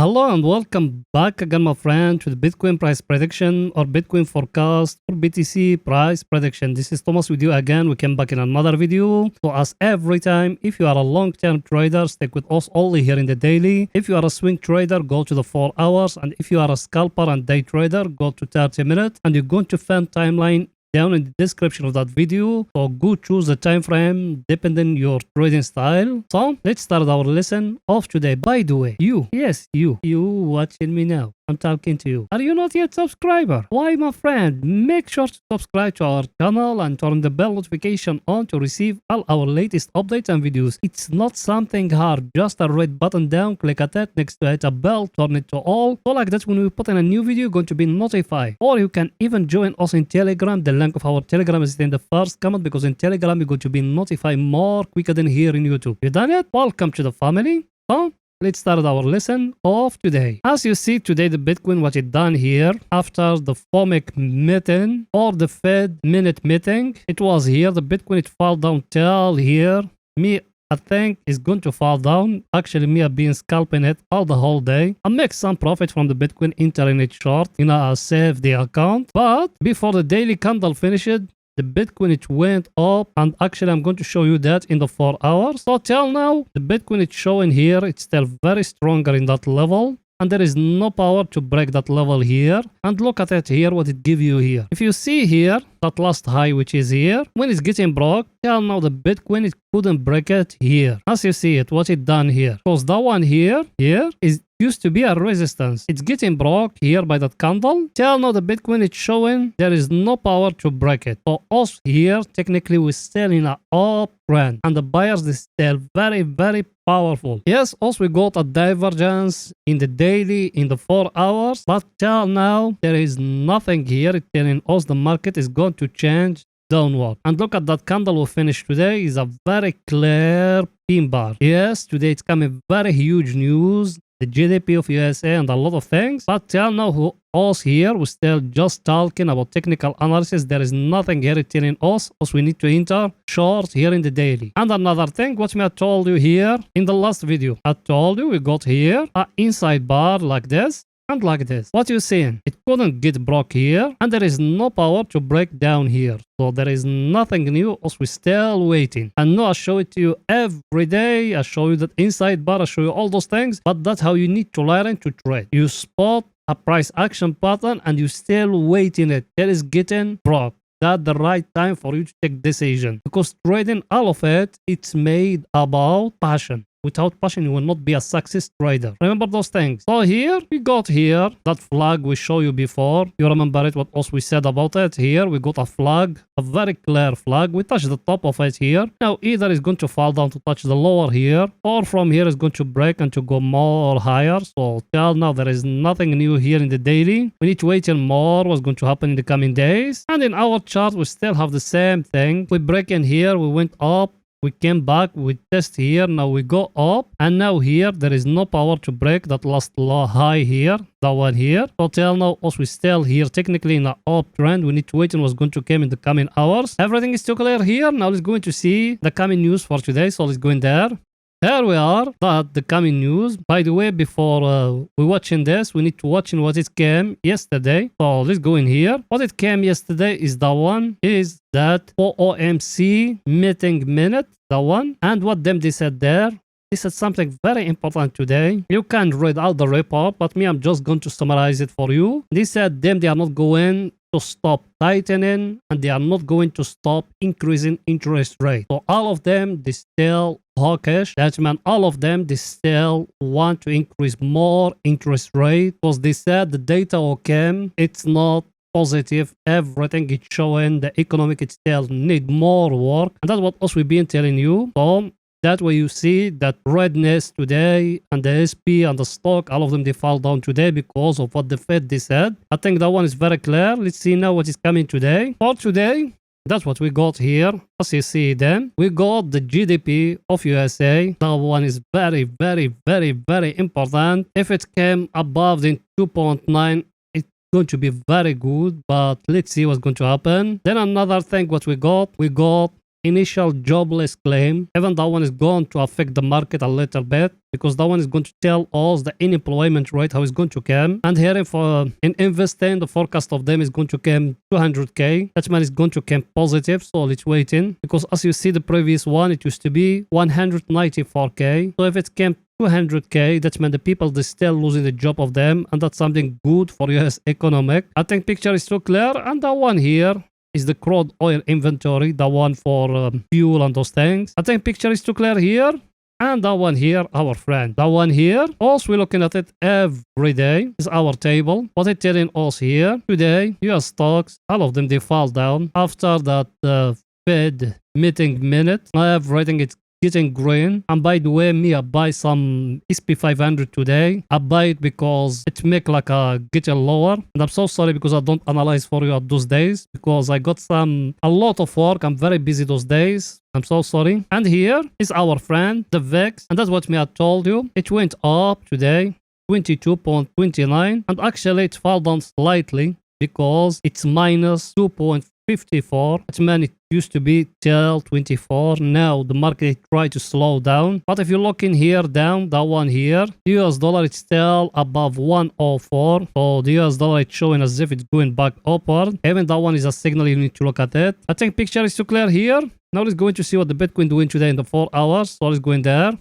Hello and welcome back again, my friend, to the Bitcoin price prediction or Bitcoin forecast or BTC price prediction. This is Thomas with you again. We came back in another video. So as every time, if you are a long-term trader, stick with us only here in the daily. If you are a swing trader, go to the 4 hours. And if you are a scalper and day trader, go to 30 minutes. And you're going to find timeline down in the description of that video. So go choose the time frame depending on your trading style. So let's start our lesson of today. By the way, you watching me now, I'm talking to you. Are you not yet subscriber? Why, my friend? Make sure to subscribe to our channel and turn the bell notification on to receive all our latest updates and videos. It's not something hard, just a red button down, click at it, next to it a bell, turn it to all. So like that when we put in a new video, you're going to be notified. Or you can even join us in Telegram. The link of our Telegram is in the first comment, because in Telegram you're going to be notified more quicker than here in YouTube. You done it? Welcome to the family. So let's start our lesson of today. As you see today, the Bitcoin, what it done here after the FOMC meeting or the Fed minute meeting, it was here. The Bitcoin, it fall down till here. I think it's going to fall down. Actually, me, I've been scalping it all the whole day. I make some profit from the Bitcoin entering it short. I save the account. But before the daily candle finished, the Bitcoin, it went up, and actually I'm going to show you that in the 4 hours. So till now, the Bitcoin, it's showing here, it's still very stronger in that level, and there is no power to break that level here. And look at it here, what it give you here. If you see here, that last high, which is here, when it's getting broke, till now the Bitcoin, it couldn't break it here. As you see it, what it done here, because that one here is used to be a resistance. It's getting broke here by that candle. Till now the Bitcoin, it's showing there is no power to break it. So us here, technically we're still in an uptrend, and the buyers is still very, very powerful. Yes, also we got a divergence in the daily, in the 4 hours, but till now there is nothing here telling us the market is going to change downward. And look at that candle we finished today, is a very clear pin bar. Yes, today it's coming very huge news, the GDP of USA and a lot of things. But till now, us here, we're still just talking about technical analysis. There is nothing here telling us we need to enter short here in the daily. And another thing, what I told you here in the last video, I told you we got here an inside bar like this and like this. What you seeing? It couldn't get broke here, and there is no power to break down here. So there is nothing new, as we're still waiting. And now I show it to you every day. I show you that inside bar, I show you all those things, but that's how you need to learn to trade. You spot a price action pattern and you still waiting it. It is getting broke. That's the right time for you to take decision, because trading, all of it, it's made about passion. Without passion, you will not be a success trader. Remember those things. So here, we got here that flag we show you before. You remember it, what else we said about it? Here, we got a flag, a very clear flag. We touch the top of it here. Now, either it's going to fall down to touch the lower here, or from here it's going to break and to go more higher. So till now, there is nothing new here in the daily. We need to wait till more what's going to happen in the coming days. And in our chart, we still have the same thing. We break in here, we went up. We came back, we test here, now we go up, and now here there is no power to break that last low high here, that one here. So till now, also we still here technically in an uptrend. We need to wait on what's going to come in the coming hours. Everything is too clear here. Now let's go into see the coming news for today. So let's go in there. Here we are, that the coming news. By the way, before we watching this, we need to watch in what it came yesterday. So let's go in here. What it came yesterday is the one, is that FOMC meeting minute, the one. And what they said there, they said something very important today. You can read out the report, but me, I'm just going to summarize it for you. They said they are not going to stop tightening, and they are not going to stop increasing interest rate. So all of them, they still hawkish. That means all of them, they still want to increase more interest rate, because they said the data came, it's not positive. Everything is showing the economic, it still need more work, and that's what else we've been telling you. So that way you see that redness today, and the SP and the stock, all of them, they fall down today because of what the Fed they said. I think that one is very clear. Let's see now what is coming today. For today, that's what we got here. As you see then, we got the GDP of USA. That one is very, very, very, very important. If it came above the 2.9, it's going to be very good, but let's see what's going to happen. Then another thing what we got initial jobless claim. Even that one is going to affect the market a little bit, because that one is going to tell us the unemployment rate, how it's going to come. And here in investing, the forecast of them is going to come 200k. That means it's going to come positive. So let's wait in, because as you see, the previous one, it used to be 194k. So if it came 200k, that means the people, they still losing the job of them, and that's something good for US economic. I think picture is too clear. And that one here is the crude oil inventory, the one for fuel and those things. I think picture is too clear here. And that one here, our friend. That one here, also we're looking at it every day. Is our table. What it's telling us here today, US stocks, all of them, they fall down after that Fed meeting minute. Everything it's getting green. And by the way, me, I buy some SP500 today. I buy it because it make like a getting lower. And I'm so sorry because I don't analyze for you at those days, because I got a lot of work. I'm very busy those days. I'm so sorry. And here is our friend, the VIX. And that's what me I told you. It went up today, 22.29. And actually it fell down slightly because it's minus 2.54. It meant it used to be till 24. Now the market tried to slow down. But if you look in here down, that one here, the US dollar is still above 104. So the US dollar is showing as if it's going back upward. Even that one is a signal, you need to look at it. I think picture is too clear here. Now let's go into see what the Bitcoin doing today in the 4 hours. So let's go in there.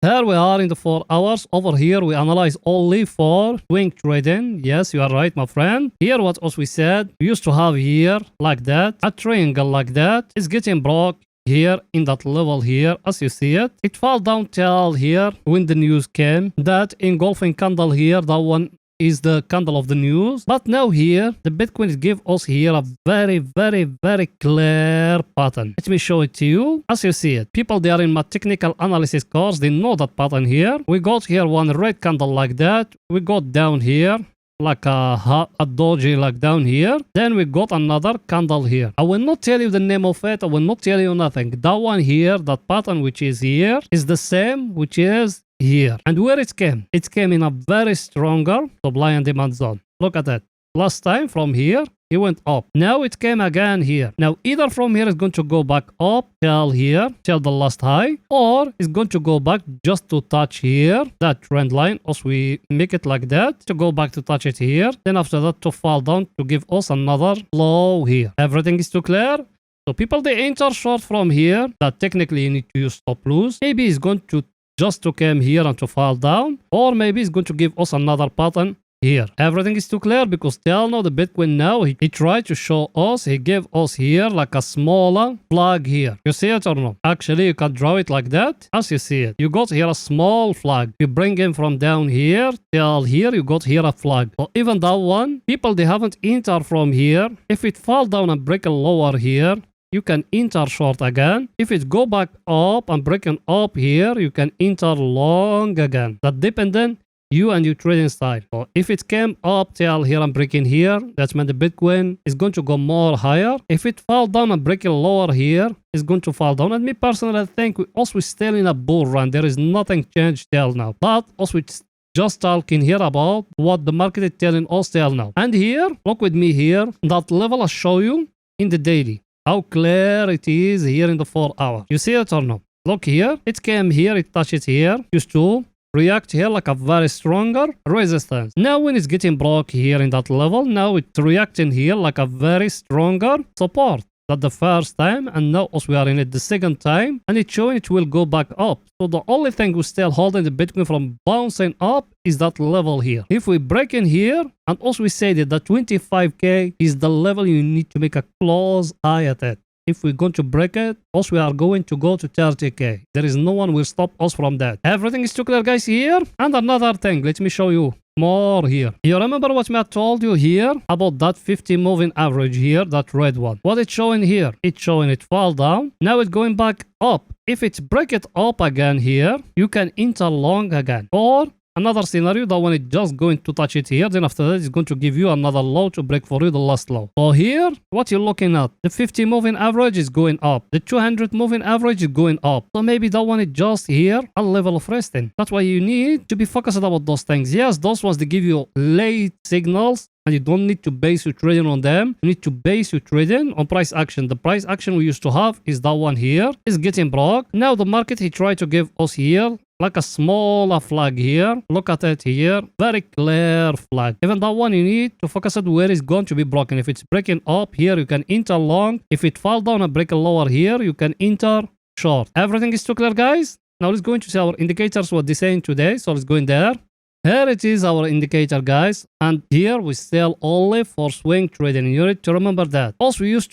Here we are in the 4 hours. Over here, we analyze only for swing trading. Yes, you are right, my friend. Here, what else we said, we used to have here, like that, a triangle like that. It's getting broke here in that level here, as you see it. It fell down till here when the news came. That engulfing candle here, that one is the candle of the news. But now here, the Bitcoin give us here a very, very, very clear pattern. Let me show it to you. As you see it, people, they are in my technical analysis course, they know that pattern here. We got here one red candle like that. We got down here like a doji like down here. Then we got another candle here. I will not tell you the name of it. I will not tell you nothing. That one here, that pattern which is here, is the same which is here. And where it came? It came in a very stronger supply and demand zone. Look at that. Last time from here, it went up. Now it came again here. Now either from here it's going to go back up till here, till the last high, or it's going to go back just to touch here, that trend line, as we make it like that, to go back to touch it here. Then after that to fall down to give us another low here. Everything is too clear? So people, they enter short from here, that technically you need to use stop loss. Maybe it's going to just to come here and to fall down, or maybe it's going to give us another pattern here. Everything is too clear, because tell now the Bitcoin now, he tried to show us, he gave us here like a smaller flag here. You see it or no? Actually, you can draw it like that, as you see it. You got here a small flag. You bring him from down here till here, you got here a flag. So even that one, people, they haven't entered from here. If it fall down and break a lower here, you can enter short again. If it go back up and breaking up here, you can enter long again. That dependent you and your trading style. So if it came up till here and breaking here, that's meant the Bitcoin is going to go more higher. If it fall down and breaking lower here, it's going to fall down. And me personally, I think we also still in a bull run. There is nothing changed till now. But also it's just talking here about what the market is telling us till now. And here, look with me here, that level I show you in the daily. How clear it is here in the 4 hour. You see it or no? Look here. It came here. It touched it here. Used to react here like a very stronger resistance. Now when it's getting broke here in that level, now it's reacting here like a very stronger support. That the first time, and now as we are in it the second time, and it's showing it will go back up. So the only thing we're still holding the Bitcoin from bouncing up is that level here. If we break in here, and also we say that the 25k is the level you need to make a close eye at it. If we're going to break it, also we are going to go to 30k. There is no one will stop us from that. Everything is too clear, guys, here. And another thing, let me show you more here. You remember what I told you here about that 50 moving average here, that red one? What it's showing here? It's showing it fall down. Now it's going back up. If it's break it up again here, you can enter long again. Or another scenario, that one is just going to touch it here. Then after that, it's going to give you another low to break for you the last low. So here, what you're looking at, the 50 moving average is going up. The 200 moving average is going up. So maybe that one is just here a level of resting. That's why you need to be focused about those things. Yes, those ones, they give you late signals. and you don't need to base your trading on them. You need to base your trading on price action. The price action we used to have is that one here. It's getting broke. Now the market, he tried to give us here like a smaller flag here. Look at it here. Very clear flag. Even that one, you need to focus on where it's going to be broken. If it's breaking up here, you can enter long. If it fall down and break a lower here, you can enter short. Everything is too clear, guys. Now let's go into see our indicators, what they're saying today. So let's go in there. Here it is, our indicator, guys. And here we sell only for swing trading. You need to remember that. Also, we used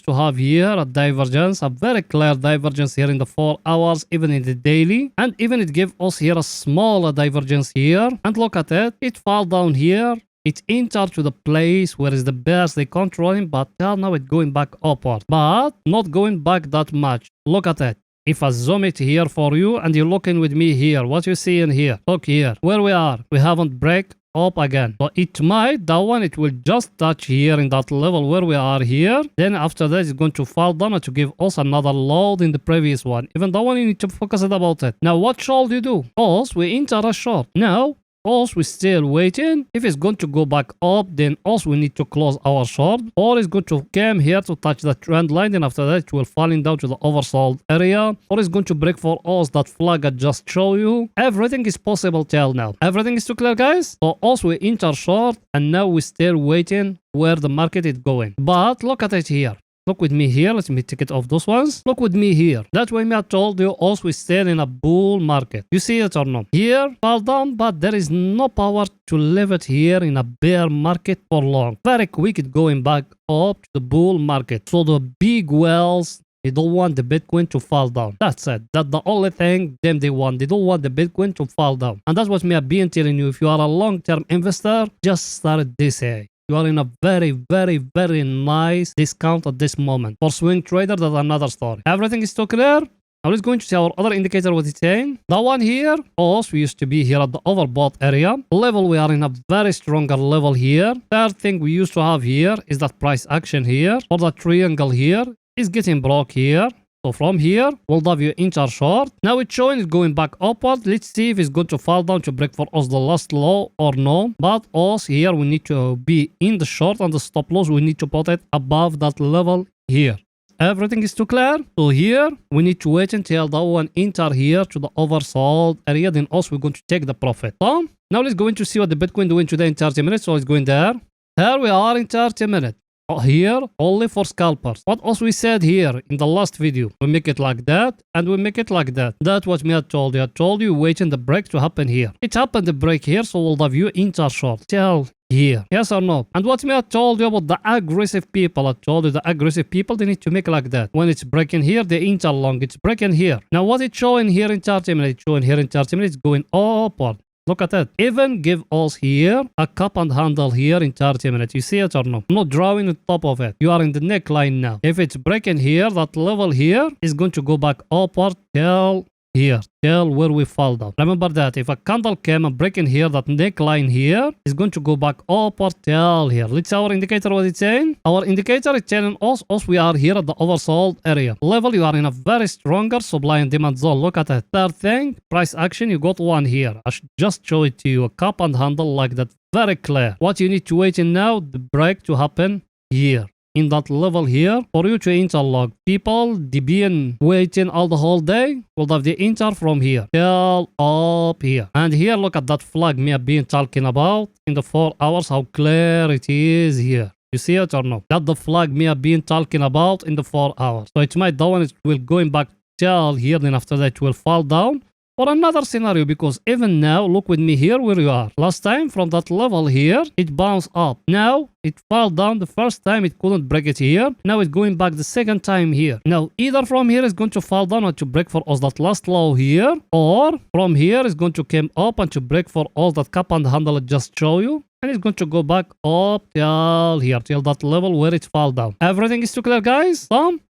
to have here a divergence, a very clear divergence here in the 4 hours, even in the daily. And even it gave us here a smaller divergence here. And look at it. It fall down here. It entered to the place where is the bears they controlling, but now it's going back upward. But not going back that much. Look at it. If I zoom it here for you and you're looking with me here, what you see in here, look here, where we are, we haven't break up again. So it might, that one, it will just touch here in that level where we are here. Then after that, it's going to fall down and to give us another load in the previous one. Even that one, you need to focus about it. Now, what should you do? Also, we enter a short. Now, also, we're still waiting. If it's going to go back up, then also we need to close our short. Or it's going to come here to touch the trend line. Then after that, it will falling down to the oversold area. Or it's going to break for us that flag I just show you. Everything is possible till now. Everything is too clear, guys. So also we enter short. And now we're still waiting where the market is going. But look at it here. Look with me here. Let me take it off those ones. Look with me here. That's why I told you also we still in a bull market. You see it or not? Here, fall down, but there is no power to leave it here in a bear market for long. Very quick it going back up to the bull market. So the big whales, they don't want the Bitcoin to fall down. That's it. That's the only thing them they want. They don't want the Bitcoin to fall down. And that's what me have been telling you. If you are a long-term investor, just start this way. You are in a very, very, very nice discount at this moment. For swing trader, that's another story. Everything is too clear. Now let's go into see our other indicator, what it's saying. That one here, also we used to be here at the overbought area. Level, we are in a very stronger level here. Third thing we used to have here is that price action here. Or that triangle here is getting broke here. So from here, we'll have you enter short. Now it's showing it's going back upward. Let's see if it's going to fall down to break for us the last low or no. But us here, we need to be in the short and the stop loss. We need to put it above that level here. Everything is too clear. So here, we need to wait until that one enter here to the oversold area. Then also we're going to take the profit. So now let's go into see what the Bitcoin doing today in 30 minutes. So let's go in there. Here we are in 30 minutes. Here only for scalpers. What else we said here in the last video? We make it like that and we make it like that. That's what me I told you. I told you waiting the break to happen here. It happened the break here, so we'll have you enter short till here. Yes or no? And what me I told you about the aggressive people? I told you the aggressive people, they need to make like that. When it's breaking here, they enter long. It's breaking here. Now what it's showing here in 30 minutes? It's showing here in 30 minutes going upward. Look at that. Even give us here a cup and handle here in 30 minutes. You see it or no? I'm not drawing on top of it. You are in the neckline now. If it's breaking here, that level here is going to go back upward till here, till where we fall down. Remember that if a candle came and breaking here, that neckline here is going to go back upward till here. Let's see our indicator, what it's saying. Our indicator is telling us we are here at the oversold area. Level, you are in a very stronger supply and demand zone. Look at that. Third thing, price action, you got one here. I should just show it to you. A cup and handle like that. Very clear. What you need to wait in now, the break to happen here. In that level here, for you to interlog. People, they been waiting all the whole day, will have the enter from here till up here. And here, look at that flag me have been talking about in the 4 hours, how clear it is here. You see it or no? That's the flag me have been talking about in the 4 hours. So it might down, it will going back till here, then after that it will fall down. Or another scenario, because even now, look with me here where you are. Last time from that level here, it bounced up. Now it fell down the first time, it couldn't break it here. Now it's going back the second time here. Now either from here is going to fall down and to break for us that last low here, or from here is going to come up and to break for us that cup and handle I just show you. And it's going to go back up till here, till that level where it fell down. Everything is too clear, guys?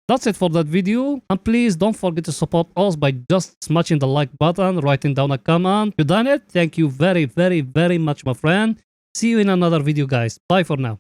That's it for that video, and please don't forget to support us by just smashing the like button, writing down a comment. You done it? Thank you very, very, very much, my friend. See you in another video, guys. Bye for now.